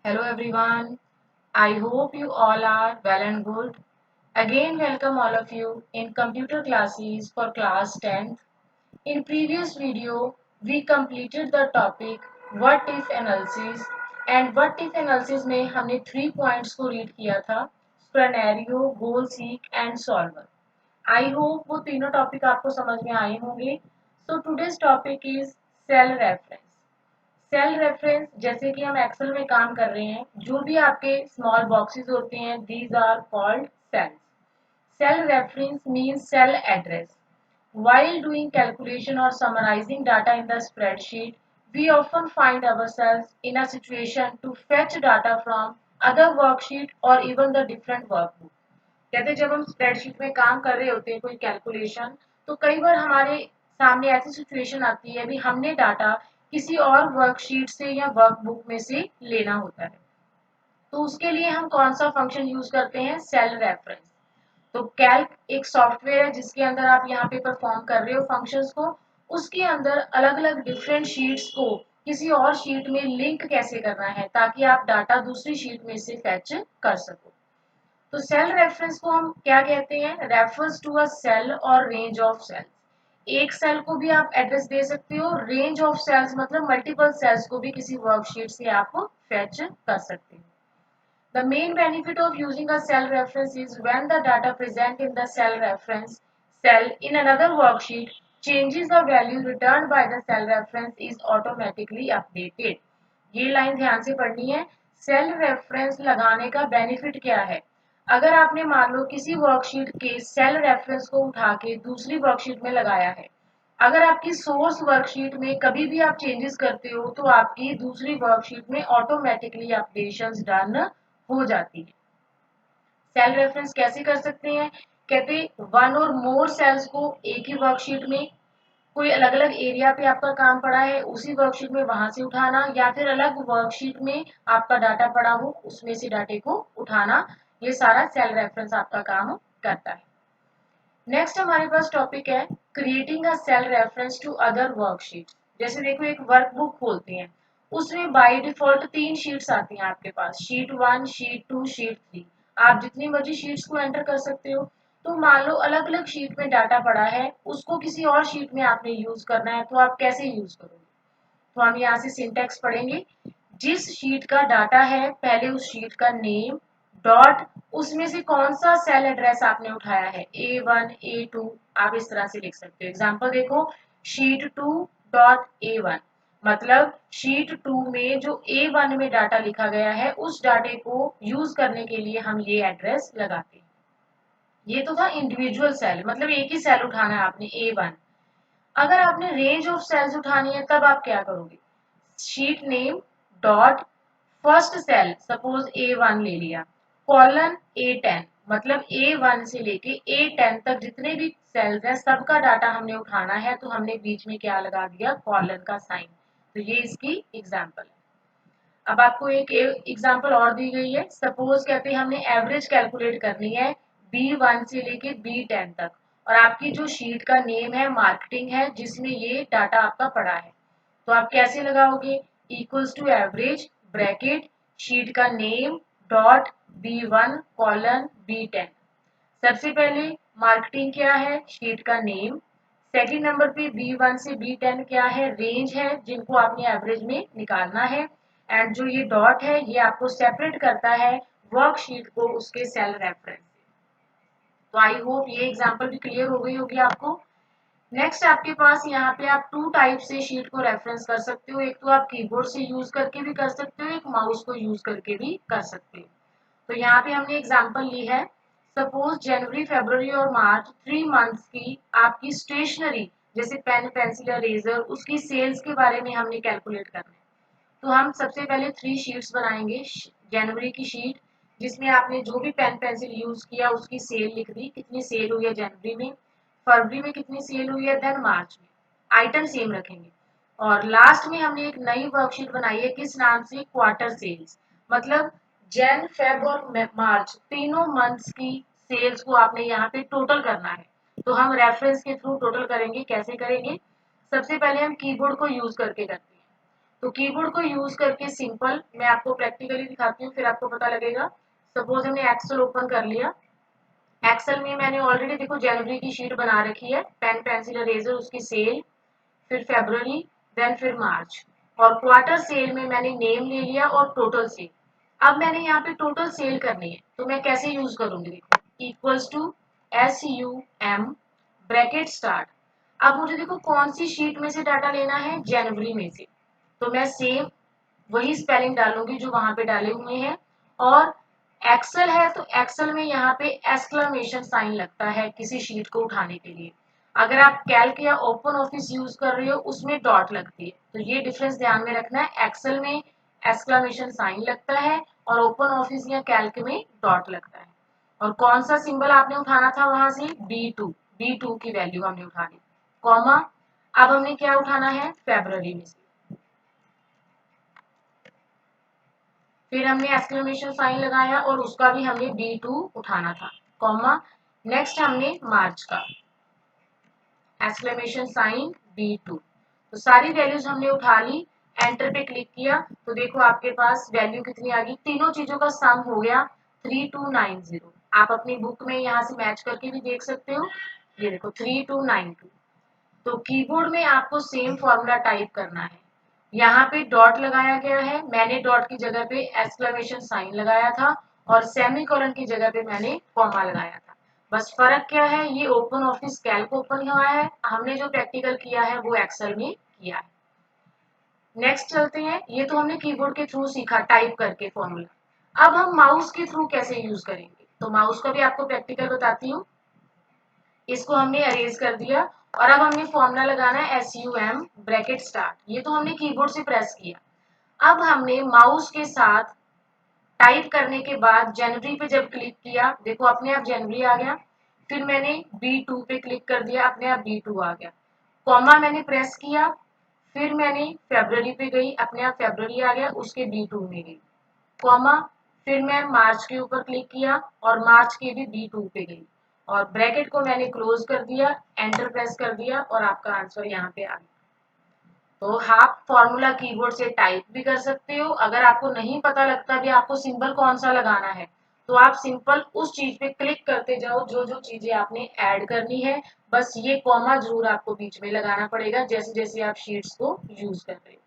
Hello everyone. I hope you all are well and good. Again, welcome all of you in computer classes for class 10th. In previous video, we completed the topic what if analysis and what if analysis में हमने 3 points को read किया था scenario, goal seek and solver. I hope वो तीनों topic आपको समझ में आए होंगे. So today's topic is cell reference. Cell reference जैसे कि हम एक्सेल में काम कर रहे हैं जो भी आपके स्मॉल बॉक्सेस होते हैं these are called cells. Cell reference means cell address. While doing calculation or summarizing data in the spreadsheet, we often find ourselves in a situation to fetch data from other worksheet or even the different workbook. कहते जब हम spreadsheet में काम कर रहे होते हैं कोई कैलकुलेशन तो कई बार हमारे सामने ऐसी सिचुएशन आती है भी हमने डाटा किसी और वर्कशीट से या वर्कबुक में से लेना होता है. तो उसके लिए हम कौन सा फंक्शन यूज करते हैं सेल रेफरेंस. तो कैल्क एक सॉफ्टवेयर है जिसके अंदर आप यहाँ पे परफॉर्म कर रहे हो फंक्शंस को. उसके अंदर अलग अलग डिफरेंट शीट्स को किसी और शीट में लिंक कैसे करना है ताकि आप डाटा दूसरी शीट में से फैच कर सको. तो सेल रेफरेंस को हम क्या कहते हैं रेफर्स टू अ सेल और रेंज ऑफ सेल्स. एक सेल को भी आप एड्रेस दे सकते हो. रेंज ऑफ सेल्स मतलब मल्टीपल सेल्स को भी किसी वर्कशीट से आप फैच कर सकते हो. The main benefit of using a cell reference is when the data present in the cell reference cell in another worksheet changes the value returned by the cell reference is automatically updated. ये line ध्यान से पढ़नी है. Cell reference लगाने का benefit क्या है. अगर आपने मान लो किसी वर्कशीट के सेल रेफरेंस को उठा के दूसरी वर्कशीट में लगाया है. अगर आपकी सोर्स वर्कशीट में कभी भी आप चेंजेस करते हो तो आपकी दूसरी वर्कशीट में ऑटोमेटिकली अपडेशंस डन हो जाती है. सेल रेफरेंस कैसे कर सकते हैं. कहते वन और मोर सेल्स को एक ही वर्कशीट में कोई अलग अलग एरिया पे आपका काम पड़ा है उसी वर्कशीट में वहां से उठाना या फिर अलग वर्कशीट में आपका डाटा पड़ा हो उसमें से डाटे को उठाना. ये सारा सेल रेफरेंस आपका काम करता है. नेक्स्ट हमारे पास टॉपिक है creating a cell reference to other worksheet. जैसे देखो एक वर्कबुक खोलते हैं उसमें बाय डिफॉल्ट 3 शीट्स आती हैं आपके पास शीट 1 शीट 2 शीट 3. आप जितनी मर्जी शीट्स को एंटर कर सकते हो. तो मान लो अलग अलग शीट में डाटा पड़ा है उसको किसी और शीट में आपने यूज करना है तो आप कैसे यूज करोगे. तो हम यहाँ से सिंटैक्स पढ़ेंगे. जिस शीट का डाटा है पहले उस शीट का नेम डॉट उसमें से कौन सा सेल एड्रेस आपने उठाया है A1 A2 आप इस तरह से लिख सकते हो. एग्जांपल देखो शीट 2 डॉट A1 मतलब शीट 2 में जो A1 में डाटा लिखा गया है उस डाटे को यूज करने के लिए हम ये एड्रेस लगाते हैं. ये तो था इंडिविजुअल सेल मतलब एक ही सेल उठाना है आपने A1. अगर आपने रेंज ऑफ सेल्स उठानी है तब आप क्या करोगे. Sheet name dot first cell suppose A1 ले लिया कॉलन A10 मतलब A1 से लेके A10 तक जितने भी सेल्स हैं सबका डाटा हमने उठाना है तो हमने बीच में क्या लगा दिया कॉलन का साइन. तो ये इसकी एग्जांपल है. अब आपको एक एग्जांपल और दी गई है. सपोज कहते हैं हमने एवरेज कैलकुलेट करनी है B1 से लेके B10 तक और आपकी जो शीट का नेम है मार्केटिंग है जिसमें ये डाटा आपका पड़ा है. तो आप कैसे लगाओगे equals to average bracket sheet का name dot B1 colon B10. सबसे पहले मार्केटिंग क्या है शीट का नेम. सेकंड नंबर पे B1 से B10 क्या है रेंज है जिनको आपने एवरेज में निकालना है. एंड जो ये डॉट है ये आपको सेपरेट करता है वर्कशीट को उसके सेल रेफरेंस से. तो आई होप ये एग्जांपल भी क्लियर हो गई होगी आपको. नेक्स्ट आपके पास यहाँ पे आप 2 टाइप से शीट को रेफरेंस कर सकते हो. एक तो आप कीबोर्ड से यूज करके भी कर सकते हो एक माउस को यूज करके भी कर सकते हो. तो यहाँ पे हमने एग्जांपल ली है. सपोज जनवरी फरवरी और मार्च 3 मंथ्स की आपकी स्टेशनरी जैसे पेन पेंसिल इरेजर उसकी सेल्स के बारे में हमने कैलकुलेट करना है. तो हम सबसे पहले 3 शीट्स बनाएंगे. जनवरी की शीट जिसमें आपने जो भी पेन पेंसिल यूज किया उसकी सेल लिख दी कितनी सेल हुई है जनवरी में. फरवरी में कितनी सेल हुई है देन मार्च में. आइटम सेम रखेंगे. और लास्ट में हमने एक नई वर्कशीट बनाई है किस नाम से क्वार्टर सेल्स मतलब जैन फेब और मार्च तीनों मंथ्स की सेल्स को आपने यहाँ पे टोटल करना है. तो हम रेफरेंस के थ्रू टोटल करेंगे. कैसे करेंगे. सबसे पहले हम कीबोर्ड को यूज करके करते हैं. तो कीबोर्ड को यूज करके सिंपल, मैं आपको प्रैक्टिकली दिखाती हूँ फिर आपको पता लगेगा। सपोज हमने एक्सेल ओपन कर लिया। एक्सेल में मैंने ऑलरेडी देखो जनवरी की शीट बना रखी है, पेन पेंसिल इरेजर उसकी सेल, फिर फरवरी, देन फिर मार्च। और क्वार्टर सेल में मैंने नेम ले लिया और टोटल सेल। अब मैंने यहाँ पे टोटल सेल करनी है तो मैं कैसे यूज करूंगी, देखो equals to SUM bracket start. अब मुझे देखो कौन सी शीट में से डाटा लेना है, जनवरी में से, तो मैं सेम वही स्पेलिंग डालूंगी जो वहां पे डाले हुए हैं। और एक्सेल है तो एक्सेल में यहाँ पे एक्सक्लेमेशन साइन लगता है किसी शीट को उठाने के लिए। अगर आप कैल्क या ओपन ऑफिस यूज कर रहे हो उसमें डॉट लगती है, तो ये डिफरेंस ध्यान में रखना है। एक्सेल में एक्सक्लेमेशन साइन लगता है और ओपन ऑफिस या कैल्क में डॉट लगता है। और कौन सा सिंबल आपने उठाना था वहां से, B2 की वैल्यू हमने उठानी, कॉमा। अब हमने क्या उठाना है, फेब्रुअरी में से, फिर हमने एक्सक्लेमेशन साइन लगाया और उसका भी हमें B2 उठाना था, कॉमा। नेक्स्ट हमने मार्च का एक्सक्लेमेशन साइन B2। तो सारी वैल्यूज हमने उठा ली, एंटर पे क्लिक किया तो देखो आपके पास वैल्यू कितनी आ गई, तीनों चीजों का सम हो गया 3290। आप अपनी बुक में यहाँ से मैच करके भी देख सकते हो, ये देखो 3292। तो कीबोर्ड में आपको सेम फॉर्मूला टाइप करना है। यहाँ पे डॉट लगाया गया है, मैंने डॉट की जगह पे एक्सक्लेमेशन साइन लगाया था और सेमीकोलन की जगह पे मैंने कॉमा लगाया था। बस फर्क क्या है, ये ओपन ऑफिस कैल्क ओपन हुआ है, हमने जो प्रैक्टिकल किया है वो एक्सेल में किया है। नेक्स्ट चलते हैं, ये तो हमने कीबोर्ड के थ्रू सीखा टाइप करके फॉर्मूला। अब हम माउस के थ्रू कैसे यूज करेंगे, तो माउस का भी आपको प्रैक्टिकल बताती हूँ। इसको हमने अरेज कर दिया और अब हमने फॉर्मूला लगाना है SUM ब्रैकेट स्टार्ट। ये तो हमने कीबोर्ड से प्रेस किया। अब हमने माउस के साथ टाइप करने के बाद जनवरी पे जब क्लिक किया, देखो अपने आप जनवरी आ गया। फिर मैंने B2 पे क्लिक कर दिया, अपने आप B2 आ गया। कॉमा मैंने प्रेस किया, फिर मैंने फरवरी पे गई, अपने आप फरवरी आ गया, उसके B2 में गई, कॉमा। फिर मैं मार्च के ऊपर क्लिक किया और मार्च के भी B2 पे गई और ब्रैकेट को मैंने क्लोज कर दिया, एंटर प्रेस कर दिया और आपका आंसर यहाँ पे आ गया। तो आप फॉर्मूला कीबोर्ड से टाइप भी कर सकते हो। अगर आपको नहीं पता लगता भी आपको सिंबल कौन सा लगाना है, तो आप सिंपल उस चीज पे क्लिक करते जाओ जो जो चीजें आपने ऐड करनी है। बस ये कॉमा जरूर आपको बीच में लगाना पड़ेगा जैसे जैसे आप शीट्स को यूज कर रहे हो।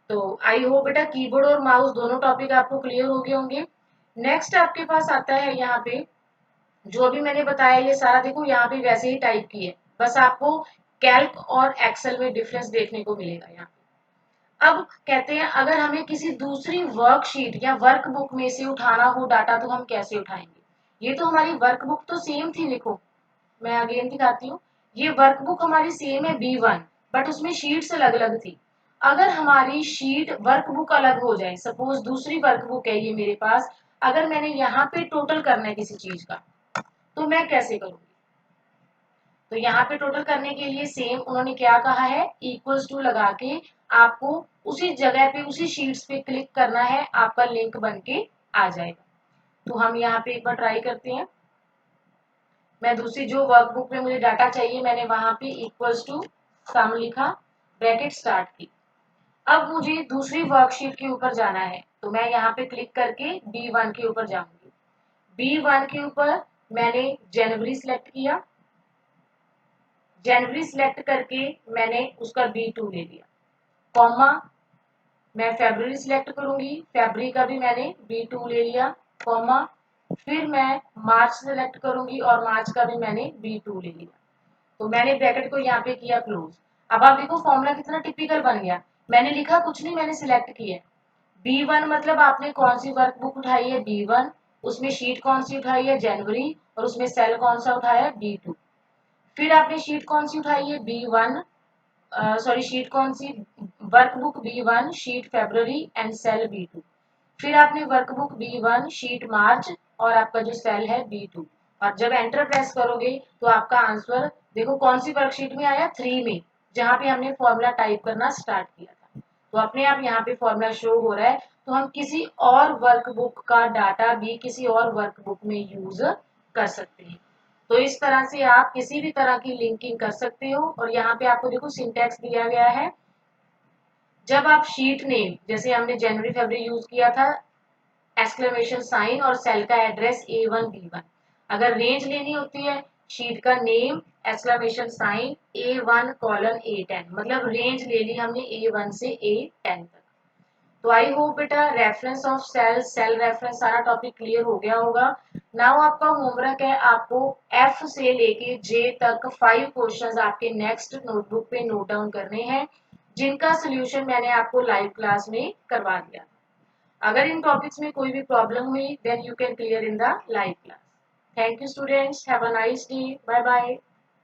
तो आई होप बेटा कीबोर्ड और माउस दोनों टॉपिक आपको क्लियर हो गए होंगे। नेक्स्ट आपके पास आता है यहाँ पे, जो अभी मैंने बताया ये सारा देखो यहाँ पे वैसे ही टाइप की है, बस आपको कैल्क और एक्सेल में डिफरेंस देखने को मिलेगा यहाँ पे। अब कहते हैं अगर हमें किसी दूसरी वर्कशीट या वर्कबुक में से उठाना हो डाटा तो हम कैसे उठाएंगे। ये तो हमारी वर्कबुक तो सेम थी, देखो मैं अगेन दिखाती हूँ। ये वर्कबुक हमारी सेम है B1, बट उसमें शीट्स अलग अलग थी। अगर हमारी शीट वर्कबुक अलग हो जाए, सपोज दूसरी वर्कबुक है ये मेरे पास, अगर मैंने यहाँ पे टोटल करना है किसी चीज का, तो मैं कैसे करूंगी। तो यहाँ पे टोटल करने के लिए सेम उन्होंने क्या कहा है, इक्वल्स टू लगा के आपको उसी जगह पे उसी शीट्स पे क्लिक करना है, आपका लिंक बन के आ जाएगा। तो हम यहाँ पे एक बार ट्राई करते हैं। मैं दूसरी जो वर्कबुक में मुझे डाटा चाहिए मैंने वहां पे इक्वल्स टू सम लिखा, ब्रैकेट स्टार्ट की। अब मुझे दूसरी वर्कशीट के ऊपर जाना है तो मैं यहाँ पे क्लिक करके B1 के ऊपर जाऊंगी। B1 के ऊपर मैंने जनवरी सिलेक्ट किया, जनवरी सिलेक्ट करके मैंने उसका B2 ले लिया, कॉमा। मैं फरवरी सिलेक्ट करूंगी, फरवरी का भी मैंने B2 ले लिया, कॉमा। फिर मैं मार्च सिलेक्ट करूंगी और मार्च का भी मैंने B2 ले लिया। तो मैंने ब्रैकेट को यहाँ पे किया क्लोज। अब आप देखो फॉर्मूला कितना टिपिकल बन गया। मैंने लिखा कुछ नहीं, मैंने सिलेक्ट किया। B1 मतलब आपने कौन सी वर्कबुक उठाई है, B1, उसमें शीट कौन सी उठाई है, जनवरी, और उसमें सेल कौन सा उठाया है, B2। फिर आपने शीट कौन सी उठाई है, B1, सॉरी शीट कौन सी, वर्कबुक B1 शीट फरवरी एंड सेल B2। फिर आपने वर्कबुक B1 शीट मार्च और आपका जो सेल है B2। और जब एंटर प्रेस करोगे तो आपका आंसर देखो कौन सी वर्कशीट में आया, 3 में, जहां पे हमने फॉर्मूला टाइप करना स्टार्ट किया था। तो अपने आप यहाँ पे फॉर्मूला शो हो रहा है। तो हम किसी और वर्कबुक का डाटा भी किसी और वर्कबुक में यूज कर सकते हैं। तो इस तरह से आप किसी भी तरह की लिंकिंग कर सकते हो। और यहाँ पे आपको देखो सिंटैक्स दिया गया है, जब आप शीट नेम, जैसे हमने जनवरी फरवरी यूज किया था, एक्सक्लेमेशन साइन और सेल का एड्रेस A1 B1, अगर रेंज लेनी होती है शीट का name exclamation sign A1 colon A10, मतलब रेंज ले ली हमने A1 से A10 तक। तो आई होप बेटा reference of cell, cell reference सारा टॉपिक क्लियर हो गया होगा। नाउ आपका होमवर्क है, आपको F से लेके J तक 5 क्वेश्चंस आपके नेक्स्ट नोटबुक पे नोट डाउन करने हैं, जिनका सोल्यूशन मैंने आपको लाइव क्लास में करवा दिया। अगर इन टॉपिक्स में कोई भी प्रॉब्लम हुई then you can clear in the live class. Thank you students, have a nice day, bye bye.